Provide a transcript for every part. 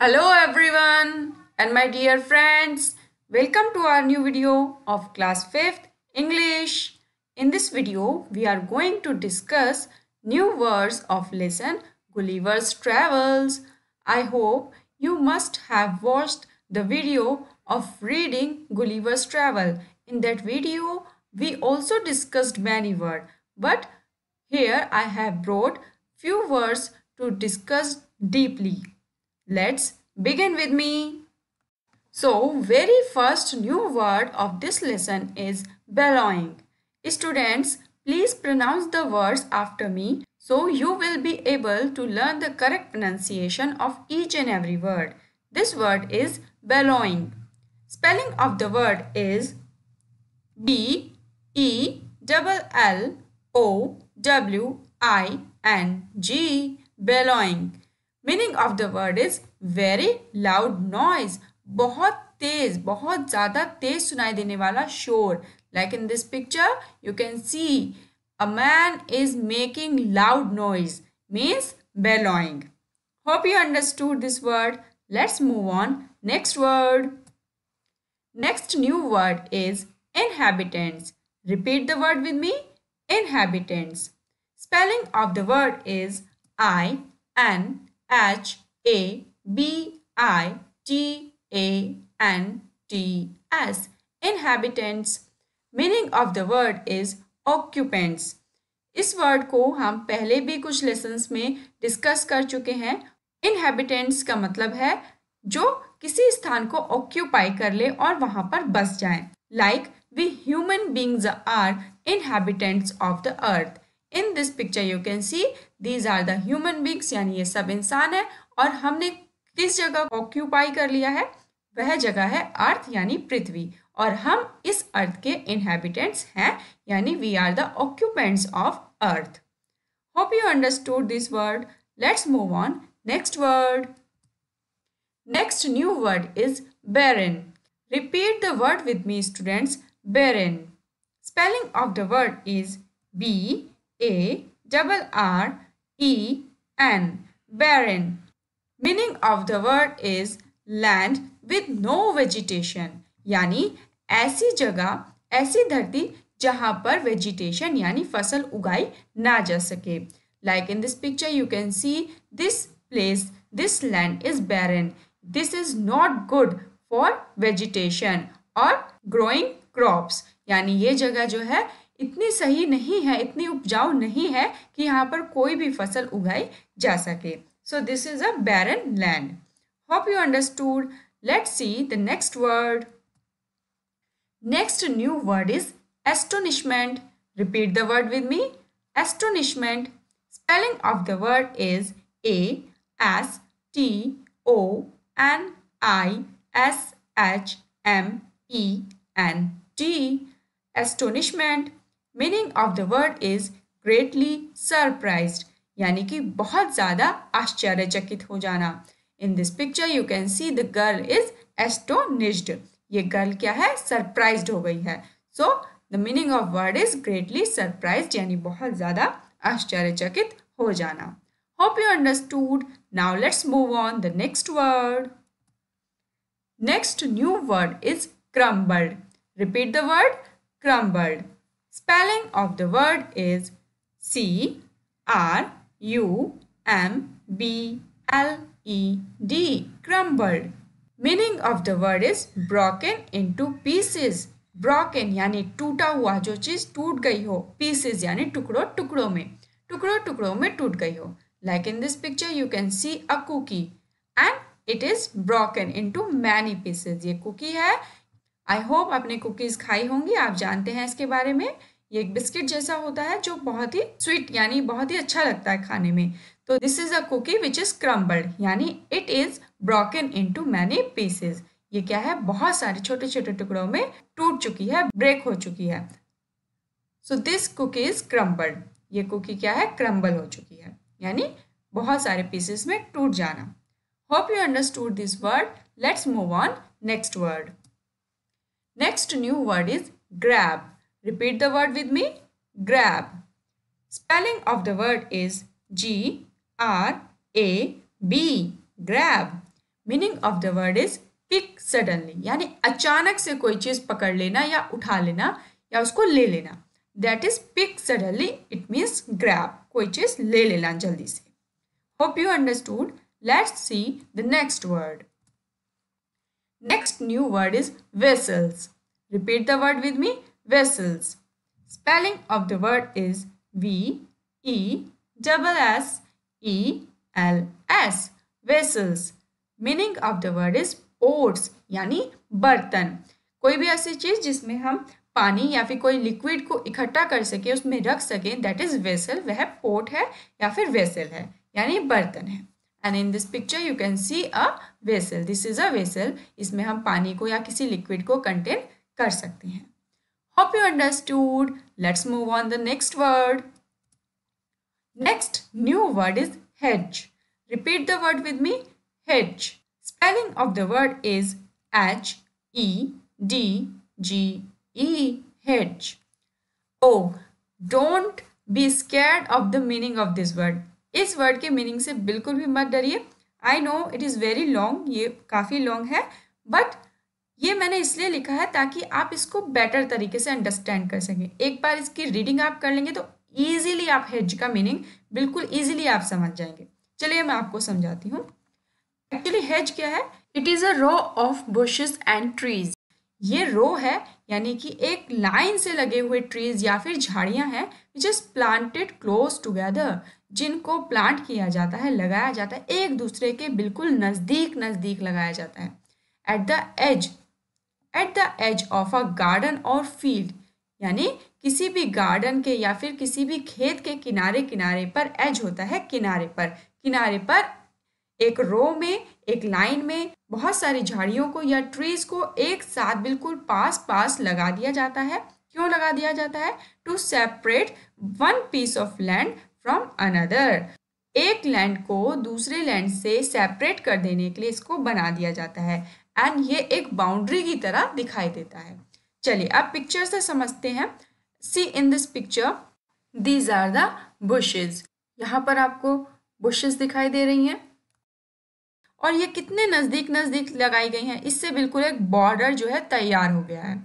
Hello everyone and my dear friends, welcome to our new video of class 5th English. In this video, we are going to discuss new words of lesson Gulliver's Travels. I hope you must have watched the video of reading Gulliver's Travel. In that video, we also discussed many words, but here I have brought few words to discuss deeply. Let's begin with me. So, very first new word of this lesson is bellowing. Students, please pronounce the words after me so you will be able to learn the correct pronunciation of each and every word. This word is bellowing. Spelling of the word is Bellowing, bellowing. Meaning of the word is very loud noise. बहुत तेज, बहुत ज़्यादा तेज सुनाई देने वाला शोर. Like in this picture, you can see a man is making loud noise. Means bellowing. Hope you understood this word. Let's move on. Next word. Next new word is inhabitants. Repeat the word with me. Inhabitants. Spelling of the word is INHABITANTS. Inhabitants. Meaning of the word is occupants. इस word को हम पहले भी कुछ lessons में discuss कर चुके हैं. इनहैबिटेंट्स का मतलब है जो किसी स्थान को ऑक्यूपाई कर ले और वहां पर बस जाए. Like we human beings are inhabitants of the earth. In this picture you can see these are the human beings, यानी ये सब इंसान है और हमने किस जगह ऑक्यूपाई कर लिया है, वह जगह है अर्थ यानी पृथ्वी, और हम इस अर्थ के इनहैबिटेंट्स हैं, यानी we are the occupants of earth. Hope you understood this word. Let's move on. Next word. Next new word is barren. Repeat the word with me, students. Barren. Spelling of the word is BARREN. Barren. Meaning of the word is land with no vegetation. यानी ऐसी जगह, ऐसी धरती जहाँ पर vegetation यानी फसल उगाई ना जा सके. Like in this picture you can see this place, this land is barren. This is not good for vegetation or growing crops. यानी ये जगह जो है इतनी सही नहीं है, इतनी उपजाऊ नहीं है कि यहाँ पर कोई भी फसल उगाई जा सके. So this is a barren land. Hope you understood. Let's see the next word. Next new word is astonishment. Repeat the word with me. Astonishment. Spelling of the word is ASTONISHMENT. Astonishment. Meaning of the word is greatly surprised. यानी कि बहुत ज़्यादा आश्चर्यचकित हो जाना. In this picture you can see the girl is astonished. ये girl क्या है, सरप्राइज्ड हो गई है. So the meaning of word is greatly surprised, यानी बहुत ज़्यादा आश्चर्यचकित हो जाना. Hope you understood. Now let's move on the next word. Next new word is crumbled. Repeat the word crumbled. Spelling of the word is CRUMBLED. Crumbled. Meaning of the word is broken into pieces. Broken यानी टूटा हुआ, जो चीज टूट गई हो. Pieces यानी टुकड़ों टुकड़ों में टूट गई हो. Like in this picture you can see a cookie and it is broken into many pieces. ये कुकी है. I hope आपने कुकीज खाई होंगी, आप जानते हैं इसके बारे में. ये एक बिस्किट जैसा होता है जो बहुत ही स्वीट यानी बहुत ही अच्छा लगता है खाने में. तो this is a cookie which is crumbled, यानी it is broken into many pieces. ये क्या है, बहुत सारे छोटे छोटे टुकड़ों में टूट चुकी है, ब्रेक हो चुकी है. So this cookie is crumbled. ये कुकी क्या है, क्रम्बल हो चुकी है, यानी बहुत सारे पीसेस में टूट जाना. Hope you understood this word. Let's move on. Next word. Next new word is grab. Repeat the word with me. Grab. Spelling of the word is GRAB. Grab. Meaning of the word is pick suddenly, यानी अचानक से कोई चीज पकड़ लेना या उठा लेना या उसको ले लेना. That is pick suddenly. It means grab, कोई चीज ले लेना जल्दी से. Hope you understood. Let's see the next word. Next new word is vessels. Repeat the word with me. Vessels. Spelling of the word is V-E-S-S-E-L-S. Vessels. Meaning of the word is pots, यानी बर्तन. कोई भी ऐसी चीज जिसमें हम पानी या फिर कोई लिक्विड को इकट्ठा कर सके, उसमें रख सके, दैट इज वेसल. वह पोट है या फिर वेसल है, यानी बर्तन है. And in this picture you can see a vessel. This is a vessel. इसमें हम पानी को या किसी लिक्विड को कंटेन कर सकते हैं. Hope you understood. Let's move on the next word. Next new word is hedge. Repeat the word with me. Hedge. Spelling of the word is H-E-D-G-E. Hedge. Oh, don't be scared of the meaning of this word. इस word के meaning से बिल्कुल भी मत डरिए. I know it is very long, ये काफ़ी long है, बट ये मैंने इसलिए लिखा है ताकि आप इसको बेटर तरीके से अंडरस्टैंड कर सकें. एक बार इसकी रीडिंग आप कर लेंगे तो ईजिली आप हेज का मीनिंग बिल्कुल ईजिली आप समझ जाएंगे. चलिए मैं आपको समझाती हूँ. एक्चुअली हेज क्या है? It is a row of bushes and trees. ये रो है, यानी कि एक लाइन से लगे हुए ट्रीज या फिर झाड़ियाँ हैं which is planted close together, जिनको प्लांट किया जाता है, लगाया जाता है, एक दूसरे के बिल्कुल नज़दीक नज़दीक लगाया जाता है. At the edge of a garden और फील्ड, यानी किसी भी गार्डन के या फिर किसी भी खेत के किनारे किनारे पर एज होता है किनारे पर एक रो में, एक लाइन में बहुत सारी झाड़ियों को या ट्रीज को एक साथ बिल्कुल पास पास लगा दिया जाता है. क्यों लगा दिया जाता है? To separate one piece of land from another. एक लैंड को दूसरे लैंड से सेपरेट कर देने के लिए इसको बना दिया जाता है. एंड ये एक बाउंड्री की तरह दिखाई देता है. चलिए अब पिक्चर से समझते हैं. See in this picture these are the bushes. यहाँ पर आपको बुशेस दिखाई दे रही हैं और ये कितने नज़दीक नज़दीक लगाई गई हैं. इससे बिल्कुल एक बॉर्डर जो है तैयार हो गया है.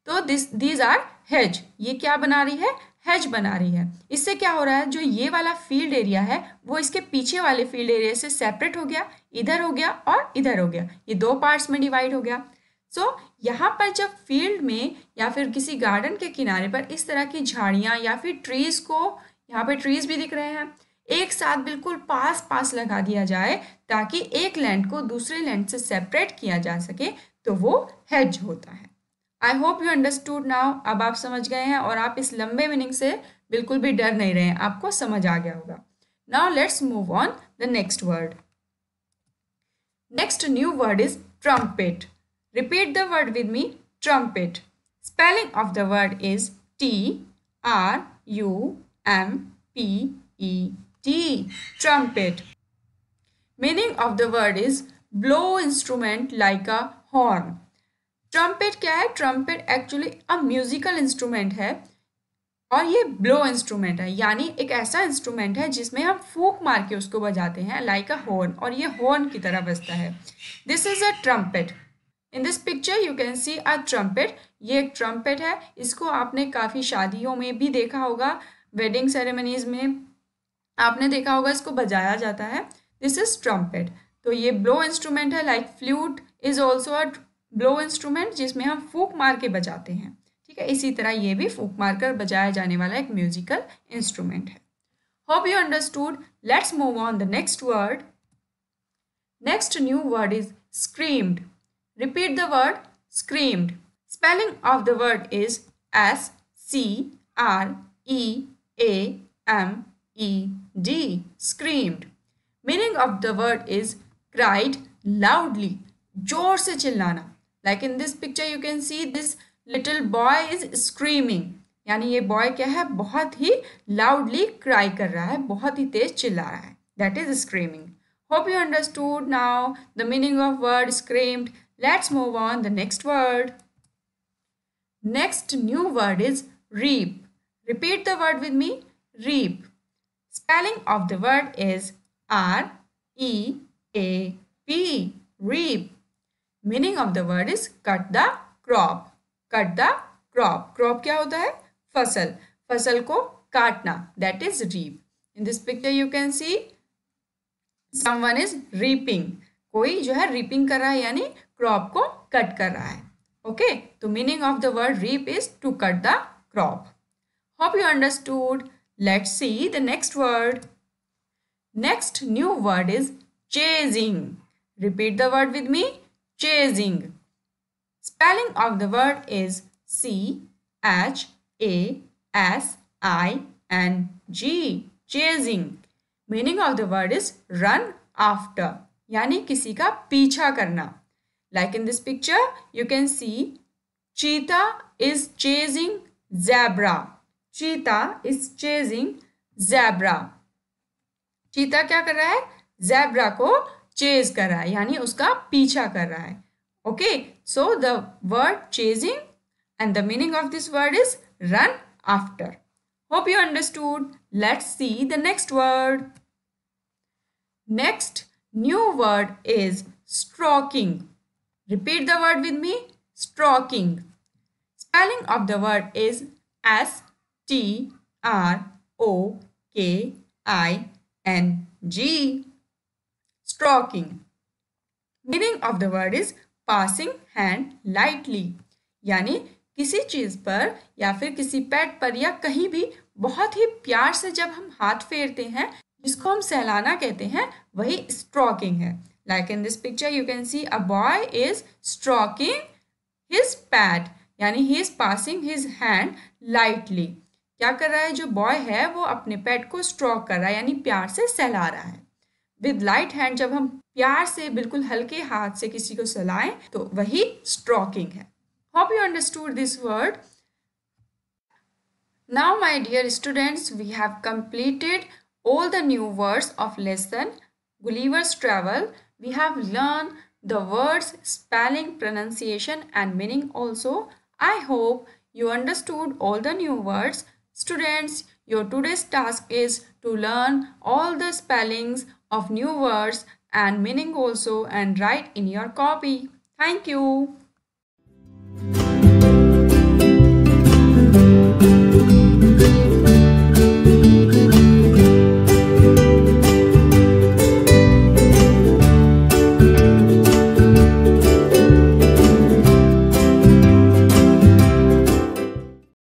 तो दीज आर हेज. ये क्या बना रही है? हेज बना रही है. इससे क्या हो रहा है? जो ये वाला फील्ड एरिया है वो इसके पीछे वाले फील्ड एरिया से सेपरेट हो गया, इधर हो गया और इधर हो गया. ये दो पार्ट्स में डिवाइड हो गया. सो यहाँ पर जब फील्ड में या फिर किसी गार्डन के किनारे पर इस तरह की झाड़ियाँ या फिर ट्रीज को, यहाँ पे ट्रीज भी दिख रहे हैं, एक साथ बिल्कुल पास पास लगा दिया जाए ताकि एक लैंड को दूसरे लैंड से सेपरेट किया जा सके, तो वो हेज होता है. I hope you understood now. अब आप समझ गए हैं और आप इस लंबे मीनिंग से बिल्कुल भी डर नहीं रहे हैं, आपको समझ आ गया होगा. Now let's move on the next word. Next new word is trumpet. Repeat the word with me. Trumpet. Spelling of the word is T-R-U-M-P-E-T. Trumpet. Meaning of the word is blow instrument like a horn. Trumpet क्या है? Trumpet actually a musical instrument है और ये blow instrument है, यानी एक ऐसा instrument है जिसमें हम फूंक मार के उसको बजाते हैं लाइक अ हॉर्न, और ये हॉर्न की तरह बजता है. This is a trumpet. In this picture you can C a trumpet. ये एक ट्रम्पेट है. इसको आपने काफ़ी शादियों में भी देखा होगा, वेडिंग सेरेमनीज में आपने देखा होगा इसको बजाया जाता है. This is trumpet. तो ये ब्लो इंस्ट्रूमेंट है. Like flute is also a blow instrument जिसमें हम फूंक मार के बजाते हैं. ठीक है, इसी तरह ये भी फूंक मार कर बजाया जाने वाला एक म्यूजिकल इंस्ट्रूमेंट है. Hope you understood. Let's move on the next word. Next new word is screamed. Repeat the word screamed. Spelling of the word is S-C-R-E-A-M-E-D. Screamed. Meaning of the word is cried loudly. जोर से चिल्लाना. Like in this picture you can see this little boy is screaming. यानी ये boy क्या है? बहुत ही loudly cry कर रहा है, बहुत ही तेज चिल्ला रहा है. That is screaming. Hope you understood now the meaning of word screamed. Let's move on the next word. Next new word is reap. Repeat the word with me. Reap. Spelling of the word is R-E-A-P. reap. Meaning of the word is cut the crop. Cut the crop. Crop क्या होता है? फसल. फसल को काटना. That is reap. In this picture you can see someone is reaping. कोई जो है reaping कर रहा है यानी crop को cut कर रहा है. Okay, तो meaning of the word reap is to cut the crop. Hope you understood. Let's see the next word. Next new word is chasing. Repeat the word with me. Chasing. Spelling of the word is C-H-A-S-I-N-G. Chasing. Meaning of the word is run after. यानी किसी का पीछा करना. Like in this picture, you can see cheetah is chasing zebra. Cheetah is chasing zebra. Cheetah क्या कर रहा है? Zebra को chase कर रहा है यानी उसका पीछा कर रहा है. Okay, so the word chasing and the meaning of this word is run after. Hope you understood. Let's see the next word. Next new word is stroking. Repeat the word with me. Stroking. Spelling of the word is S-T-R-O-K-I-N-G. Stroking. Meaning of the word is passing hand lightly. यानी किसी चीज़ पर या फिर किसी पेट पर या कहीं भी बहुत ही प्यार से जब हम हाथ फेरते हैं जिसको हम सहलाना कहते हैं वही स्ट्रोकिंग है. Like in this picture you can see a boy is stroking his pet यानी he is passing his hand lightly. क्या कर रहा है? जो बॉय है वो अपने पेट को स्ट्रोक कर रहा है यानी प्यार से सहला रहा है. विद लाइट हैंड जब हम प्यार से बिल्कुल हल्के हाथ से किसी को सहलाएं तो वही स्ट्रोकिंग है. Hope you understood this word. Now my dear students, we have completed all the new words of lesson Gulliver's Travel. We have learned the words, spelling, pronunciation and meaning also. I hope you understood all the new words. Students, your today's task is to learn all the spellings of new words and meaning also and write in your copy. Thank you.